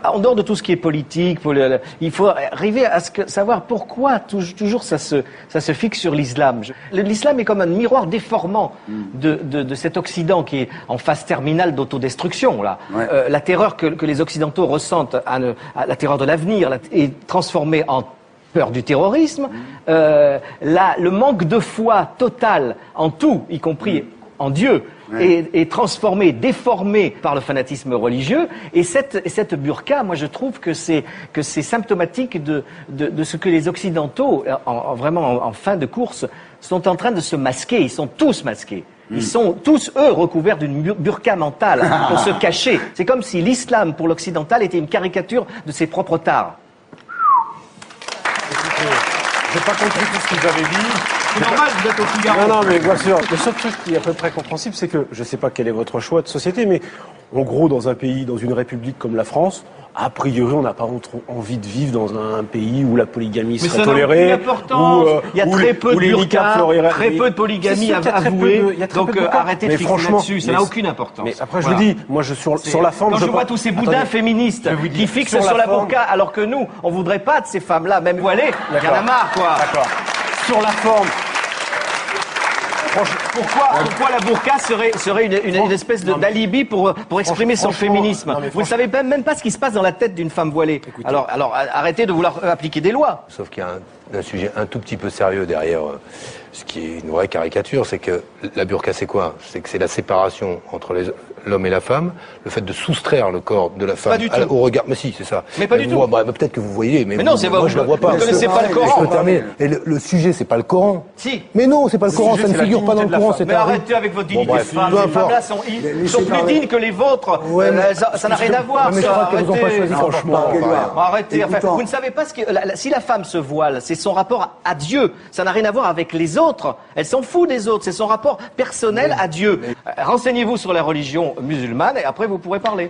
En dehors de tout ce qui est politique, il faut arriver à savoir pourquoi toujours ça se fixe sur l'islam. L'islam est comme un miroir déformant de cet Occident qui est en phase terminale d'autodestruction. Là. Ouais. La terreur que les Occidentaux ressentent, la terreur de l'avenir, est transformée en peur du terrorisme. Le manque de foi total en tout, y compris en Dieu, est transformé, déformé par le fanatisme religieux. Et cette burqa, moi je trouve que c'est symptomatique de ce que les Occidentaux, vraiment en fin de course, sont en train de se masquer. Ils sont tous masqués. Ils sont tous, eux, recouverts d'une burqa mentale pour se cacher. C'est comme si l'islam, pour l'occidental, était une caricature de ses propres tares. J'ai pas compris tout ce que vous avez dit. C'est normal, vous êtes au Figaro. Non, mais bien sûr. Le seul truc qui est à peu près compréhensible, c'est que, je sais pas quel est votre choix de société, mais en gros, dans un pays, dans une république comme la France, a priori, on n'a pas envie de vivre dans un pays où la polygamie serait tolérée. Il y a très peu de burqa, très peu de polygamie avouée. Donc arrêtez de fixer là-dessus, ça n'a aucune importance. Mais après, je vous dis, moi, sur la forme... Quand je vois tous ces boudins féministes qui fixent sur la burqa, alors que nous, on voudrait pas de ces femmes-là, même voilées, il y en a marre, quoi. D'accord. Sur la forme... Pourquoi la burqa serait une espèce d'alibi pour exprimer son féminisme? Vous ne savez même pas ce qui se passe dans la tête d'une femme voilée. Alors arrêtez de vouloir appliquer des lois. Sauf qu'il y a un sujet un tout petit peu sérieux derrière ce qui est une vraie caricature, c'est que la burqa c'est quoi? C'est que c'est la séparation entre l'homme et la femme, le fait de soustraire le corps de la femme au regard. Mais si, c'est ça. Mais pas du tout. Peut-être que vous voyez, mais non, moi je ne vois pas. Vous ne connaissez pas le Coran. Et le sujet, c'est pas le Coran. Si. Mais non, c'est pas le Coran, ça ne figure pas dans le Coran. Mais arrêtez avec votre dignité de femme. Ces femmes-là sont plus dignes que les vôtres. Ça n'a rien à voir. Mais je crois qu'elles n'ont pas choisi, franchement. Arrêtez. Vous ne savez pas si la femme se voile, c'est son rapport à Dieu. Ça n'a rien à voir avec les autres. Elle s'en fout des autres. C'est son rapport personnel à Dieu. Renseignez-vous sur la religion musulmane et après vous pourrez parler.